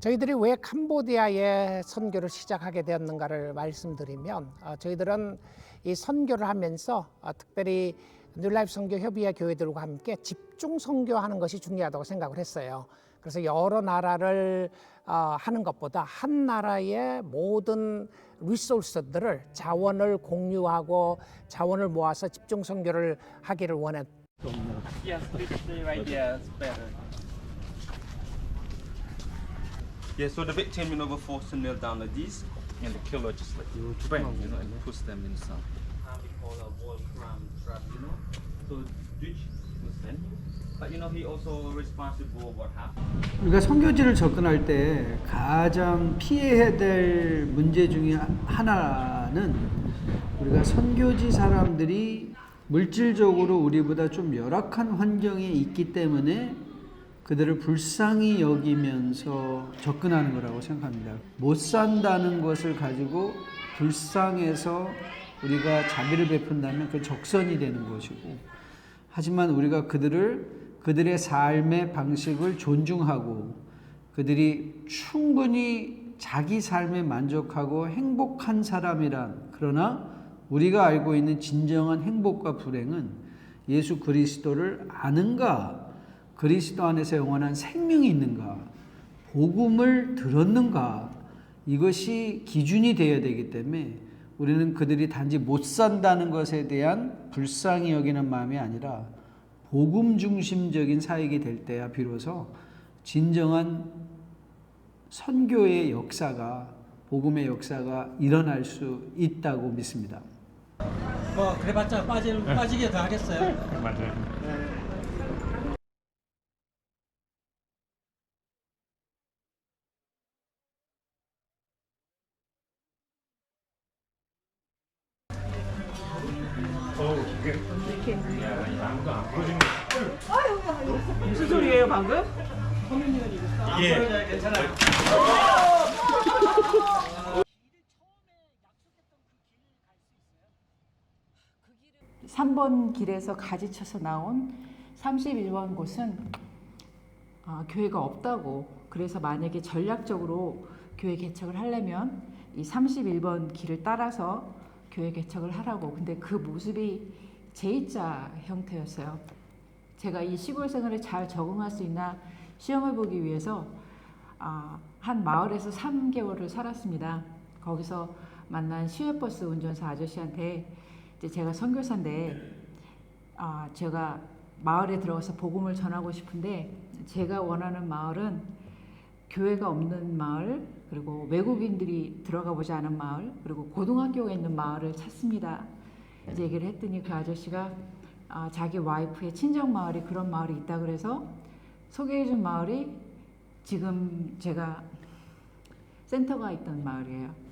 저희들이 왜 캄보디아에 선교를 시작하게 되었는가를 말씀드리면 저희들은 이 선교를 하면서 특별히 뉴라이프 선교 협의회 교회들과 함께 집중 선교하는 것이 중요하다고 생각을 했어요. 그래서 여러 나라를 하는 것보다 한 나라의 모든 리소스들을 자원을 공유하고 자원을 모아서 집중 선교를 하기를 원했. Yes, please stay right there. It's better. Yeah, so the victim, were forced to kneel down like this. And the killer just like bang, and push them inside. How we call a wall trap, So which was sent. But he also responsible for what happened. 우리가 선교지를 접근할 때 가장 피해야 될 문제 중에 하나는 우리가 선교지 사람들이 물질적으로 우리보다 좀 열악한 환경에 있기 때문에 그들을 불쌍히 여기면서 접근하는 거라고 생각합니다. 못 산다는 것을 가지고 불쌍해서 우리가 자비를 베푼다면 그 적선이 되는 것이고, 하지만 우리가 그들의 삶의 방식을 존중하고 그들이 충분히 자기 삶에 만족하고 행복한 사람이란, 그러나 우리가 알고 있는 진정한 행복과 불행은 예수 그리스도를 아는가, 그리스도 안에서 영원한 생명이 있는가, 복음을 들었는가, 이것이 기준이 되어야 되기 때문에 우리는 그들이 단지 못 산다는 것에 대한 불쌍히 여기는 마음이 아니라 복음 중심적인 사역이 될 때야 비로소 진정한 선교의 역사가, 복음의 역사가 일어날 수 있다고 믿습니다. 그래봤자 빠지게 더 하겠어요. 맞아요. 무슨 소리예요 방금? 예. 괜찮아요. 3번 길에서 가지쳐서 나온 31번 곳은 교회가 없다고, 그래서 만약에 전략적으로 교회 개척을 하려면 이 31번 길을 따라서 교회 개척을 하라고. 근데 그 모습이 J자 형태였어요. 제가 이 시골 생활에 잘 적응할 수 있나 시험을 보기 위해서 한 마을에서 3개월을 살았습니다. 거기서 만난 시외버스 운전사 아저씨한테 이제 제가 선교사인데 제가 마을에 들어가서 복음을 전하고 싶은데, 제가 원하는 마을은 교회가 없는 마을, 그리고 외국인들이 들어가 보지 않은 마을, 그리고 고등학교가 있는 마을을 찾습니다. 이제 얘기를 했더니 그 아저씨가 자기 와이프의 친정 마을이 그런 마을이 있다 그래서 소개해준 마을이 지금 제가 센터가 있던 마을이에요.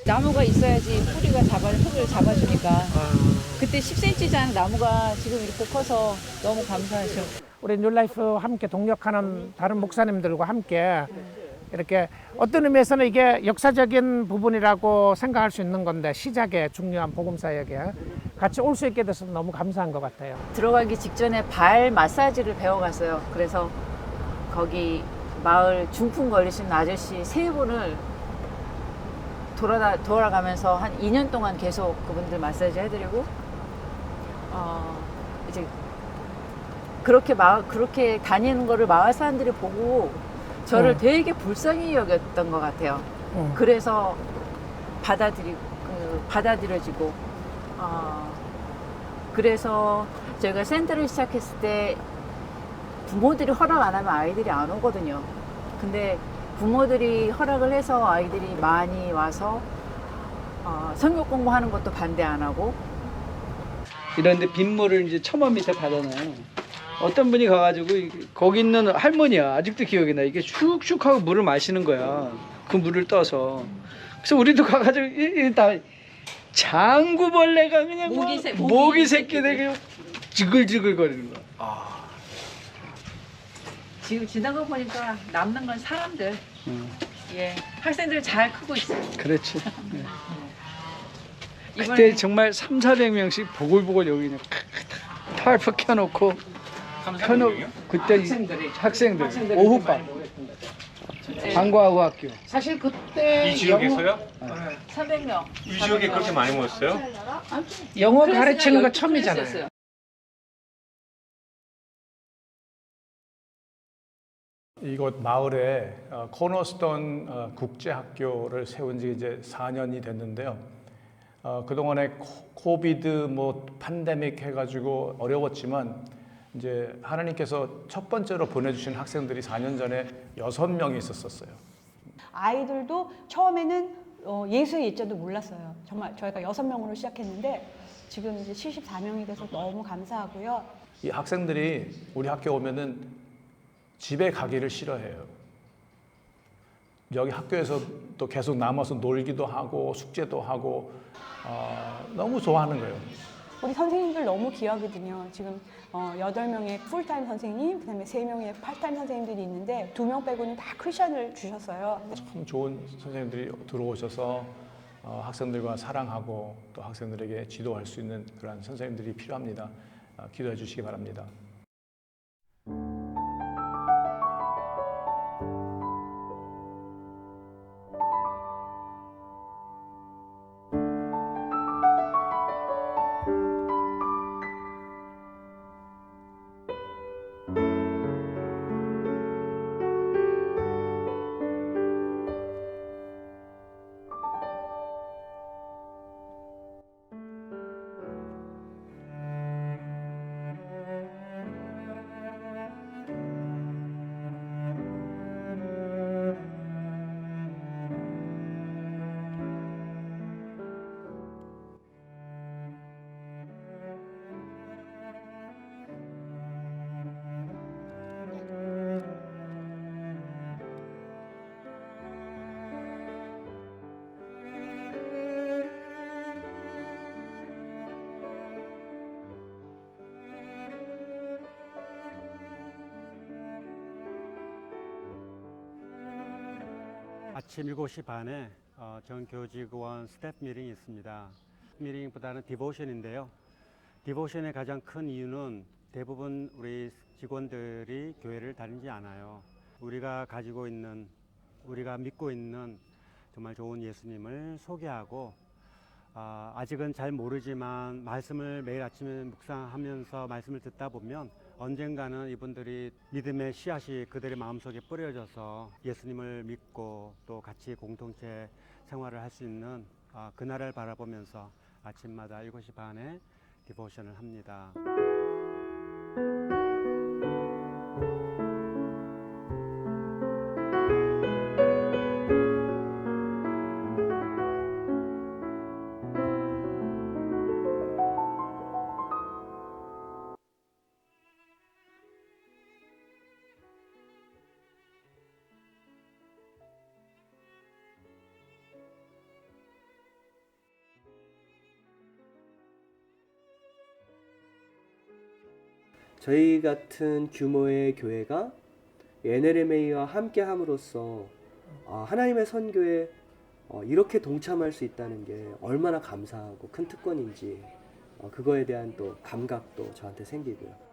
나무가 있어야지 뿌리가 흙을 잡아주니까. 그때 10cm짜리 나무가 지금 이렇게 커서 너무 감사하죠. 우리 뉴라이프 함께 동역하는 다른 목사님들과 함께 이렇게 어떤 의미에서는 이게 역사적인 부분이라고 생각할 수 있는 건데, 시작에 중요한 복음사역에 같이 올 수 있게 돼서 너무 감사한 것 같아요. 들어가기 직전에 발 마사지를 배워갔어요. 그래서 거기 마을 중풍 걸리신 아저씨 3분을 돌아가면서 한 2년 동안 계속 그분들 마사지 해드리고, 이제 그렇게 다니는 거를 마을 사람들이 보고 저를 되게 불쌍히 여겼던 것 같아요. 그래서 받아들여지고, 그래서 저희가 센터를 시작했을 때 부모들이 허락 안 하면 아이들이 안 오거든요. 근데 부모들이 허락을 해서 아이들이 많이 와서 성경 공부하는 것도 반대 안 하고. 이런데 빗물을 이제 처마 밑에 받아놔요. 어떤 분이 가가지고 거기 있는 할머니야, 아직도 기억이 나. 이게 슉슉 하고 물을 마시는 거야. 그 물을 떠서. 그래서 우리도 가가지고 다 장구벌레가 그냥 모기 새끼들 그냥 지글지글 거리는 거야. 지금 지나가 보니까 남는 건 사람들. 예, 학생들 잘 크고 있어요. 그렇지. 그때 정말 300~400명씩 보글보글 여기 그냥 다 타르프 켜놓고 그때 학생들 오후반 방과후 학교. 사실 그때 이 지역에서요? 300명. 이 지역에 그렇게 많이 모였어요? 영어 가르치는 거 처음이잖아요. 이곳 마을에 코너스톤 국제학교를 세운 지 이제 4년이 됐는데요. 그동안에 코비드 뭐 팬데믹 해가지고 어려웠지만 이제 하나님께서 첫 번째로 보내주신 학생들이 4년 전에 6명이 있었어요. 아이들도 처음에는 예수의 예자도 몰랐어요. 정말 저희가 6명으로 시작했는데 지금 이제 74명이 돼서 너무 감사하고요. 이 학생들이 우리 학교 오면은 집에 가기를 싫어해요. 여기 학교에서 또 계속 남아서 놀기도 하고 숙제도 하고 너무 좋아하는 거예요. 우리 선생님들 너무 귀하거든요. 지금 8명의 풀타임 선생님, 그다음에 3명의 파트타임 선생님들이 있는데 2명 빼고는 다 크리스천을 주셨어요. 참 좋은 선생님들이 들어오셔서 학생들과 사랑하고 또 학생들에게 지도할 수 있는 그런 선생님들이 필요합니다. 기도해 주시기 바랍니다. 아침 7시 반에 전 교직원 스태프 미팅이 있습니다. 미팅보다는 디보션인데요. 디보션의 가장 큰 이유는 대부분 우리 직원들이 교회를 다니지 않아요. 우리가 가지고 있는, 우리가 믿고 있는 정말 좋은 예수님을 소개하고 아직은 잘 모르지만 말씀을 매일 아침에 묵상하면서 말씀을 듣다 보면 언젠가는 이분들이 믿음의 씨앗이 그들의 마음속에 뿌려져서 예수님을 믿고 또 같이 공동체 생활을 할 수 있는 그날을 바라보면서 아침마다 7시 반에 디보션을 합니다. 저희 같은 규모의 교회가 NLMA와 함께 함으로써 하나님의 선교에 이렇게 동참할 수 있다는 게 얼마나 감사하고 큰 특권인지 그거에 대한 또 감각도 저한테 생기고요.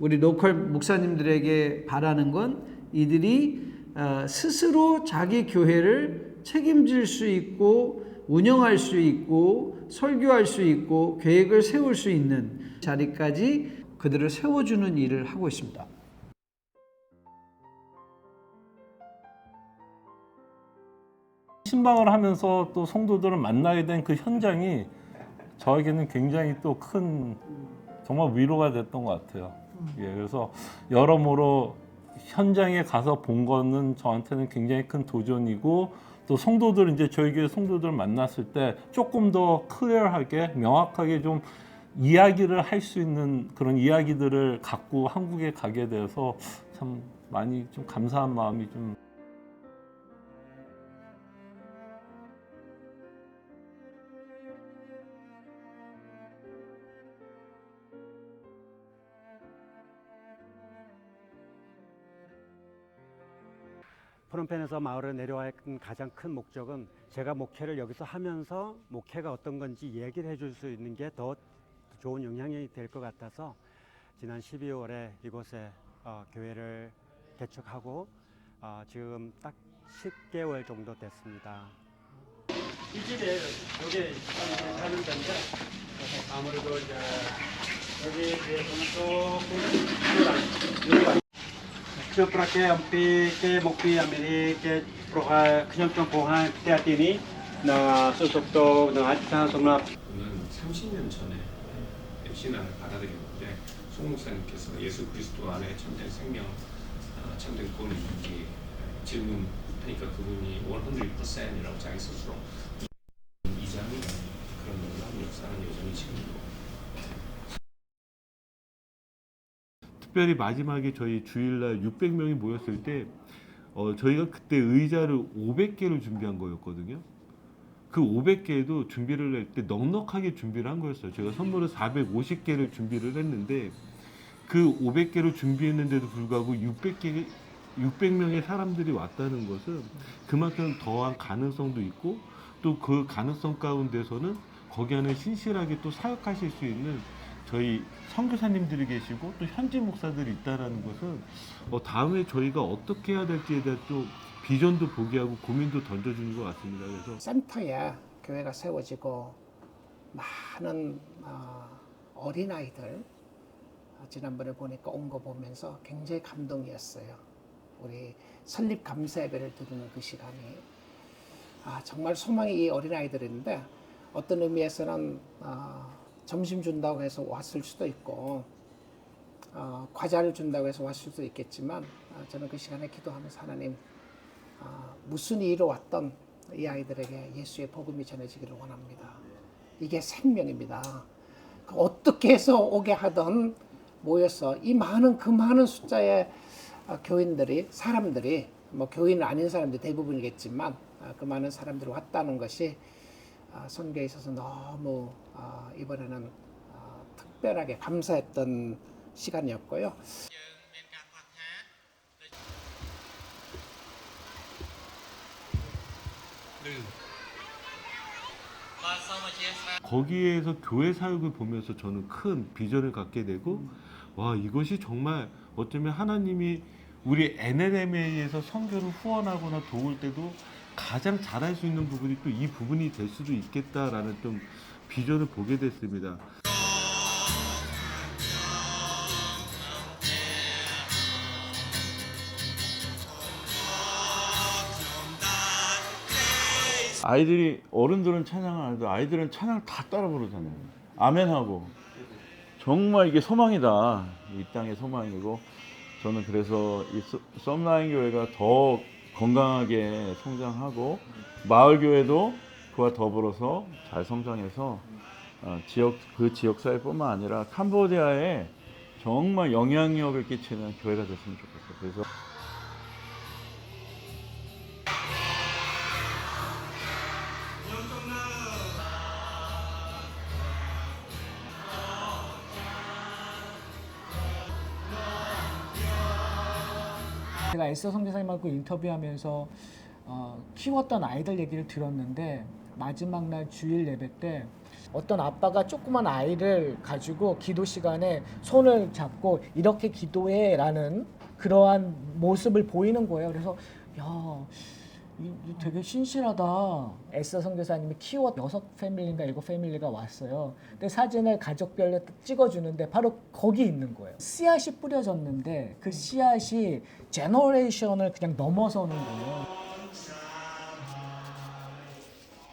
우리 로컬 목사님들에게 바라는 건 이들이 스스로 자기 교회를 책임질 수 있고 운영할 수 있고 설교할 수 있고 계획을 세울 수 있는 자리까지 그들을 세워주는 일을 하고 있습니다. 신방을 하면서 또 성도들을 만나게 된 그 현장이 저에게는 굉장히 또 큰 정말 위로가 됐던 것 같아요. 예, 그래서 여러모로 현장에 가서 본 거는 저한테는 굉장히 큰 도전이고 또 성도들 이제 저희 교회 성도들 만났을 때 조금 더 클리어하게 명확하게 좀 이야기를 할 수 있는 그런 이야기들을 갖고 한국에 가게 돼서 참 많이 좀 감사한 마음이 좀. 프놈펜에서 마을에 내려와 가장 큰 목적은 제가 목회를 여기서 하면서 목회가 어떤 건지 얘기를 해줄 수 있는 게 더 좋은 영향이 될 것 같아서 지난 12월에 이곳에 교회를 개척하고 지금 딱 10개월 정도 됐습니다. 이 집에 여기 사는 데인데 아무래도 이제 여기에 대해서는 조금 para que ampi que mokpi amiri que proga 그냥 좀 보한 때아티니 나 소속도 나 아차 somna 저는 30년 전에 신앙을 받아들였는데 송 목사님께서 예수 그리스도 안에 참된 생명, 참된 구원이 있는지 질문하니까 그분이 100%이라고 자기 스스로 이장이 그런 놀라운 역사는 여전히 지금도. 특별히 마지막에 저희 주일날 600명이 모였을 때 저희가 그때 의자를 500개를 준비한 거였거든요. 그 500개도 준비를 할 때 넉넉하게 준비를 한 거였어요. 제가 선물을 450개를 준비를 했는데 그 500개를 준비했는데도 불구하고 600명의 사람들이 왔다는 것은 그만큼 더한 가능성도 있고 또 그 가능성 가운데서는 거기 안에 신실하게 또 사역하실 수 있는 저희 선교사님들이 계시고 또 현지 목사들이 있다라는 것은 다음에 저희가 어떻게 해야 될지에 대한 좀 비전도 보게 하고 고민도 던져주는 것 같습니다. 그래서 센터에 교회가 세워지고 많은 어린아이들 지난번에 보니까 온 거 보면서 굉장히 감동이었어요. 우리 설립 감사 예배를 드리는 그 시간이 정말 소망이 이 어린아이들인데 어떤 의미에서는 점심 준다고 해서 왔을 수도 있고 과자를 준다고 해서 왔을 수도 있겠지만 저는 그 시간에 기도하면서 하나님 무슨 이유로 왔던 이 아이들에게 예수의 복음이 전해지기를 원합니다. 이게 생명입니다. 어떻게 해서 오게 하던 모여서 이 그 많은 숫자의 교인들이 사람들이 뭐 교인 아닌 사람들 대부분이겠지만 그 많은 사람들이 왔다는 것이 선교에 있어서 너무 이번에는 특별하게 감사했던 시간이었고요. 거기에서 교회 사역을 보면서 저는 큰 비전을 갖게 되고 와 이것이 정말 어쩌면 하나님이 우리 NLMA에서 선교를 후원하거나 도울 때도 가장 잘할 수 있는 부분이 또 이 부분이 될 수도 있겠다라는 좀 비전을 보게 됐습니다. 아이들이 어른들은 찬양을 안 해도 아이들은 찬양을 다 따라 부르잖아요. 아멘하고 정말 이게 소망이다. 이 땅의 소망이고 저는 그래서 이 썸라인 교회가 더 건강하게 성장하고 마을 교회도 그와 더불어서 잘 성장해서 그 지역 사회뿐만 아니라 캄보디아에 정말 영향력을 끼치는 교회가 됐으면 좋겠어요. 그래서 제가 에스더 선교사님하고 인터뷰하면서 키웠던 아이들 얘기를 들었는데 마지막 날 주일 예배 때 어떤 아빠가 조그만 아이를 가지고 기도 시간에 손을 잡고 이렇게 기도해라는 그러한 모습을 보이는 거예요. 그래서 야, 되게 신실하다. 에스더 선교사님이 키워 6패밀리인가 7패밀리가 왔어요. 근데 사진을 가족별로 찍어주는데 바로 거기 있는 거예요. 씨앗이 뿌려졌는데 그 씨앗이 제너레이션을 그냥 넘어서는 거예요.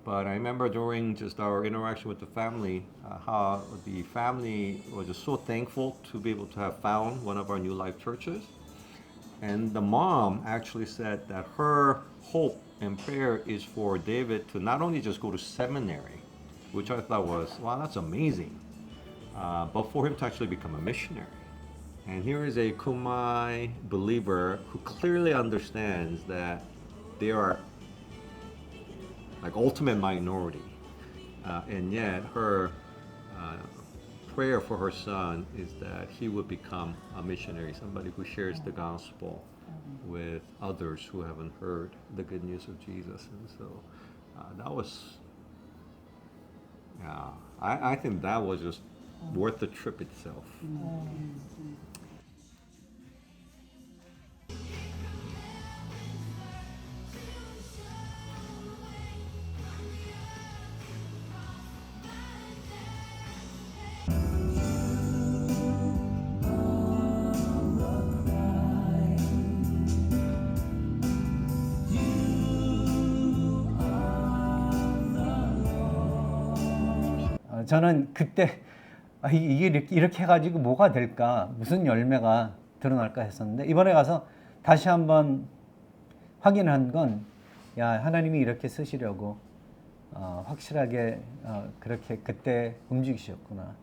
But I remember during just our interaction with the family, how the family was just so thankful to be able to have found one of our New Life churches. And the mom actually said that her hope and prayer is for David to not only just go to seminary, which I thought was, wow, that's amazing, but for him to actually become a missionary. And here is a Kumai believer who clearly understands that they are like ultimate minority, and yet her prayer for her son is that he would become a missionary, somebody who shares the gospel with others who haven't heard the good news of Jesus. And so that was, yeah, I think that was just worth the trip itself. 저는 그때 이게 이렇게 해가지고 뭐가 될까, 무슨 열매가 드러날까 했었는데, 이번에 가서 다시 한번 확인한 건, 야, 하나님이 이렇게 쓰시려고 확실하게 그렇게 그때 움직이셨구나.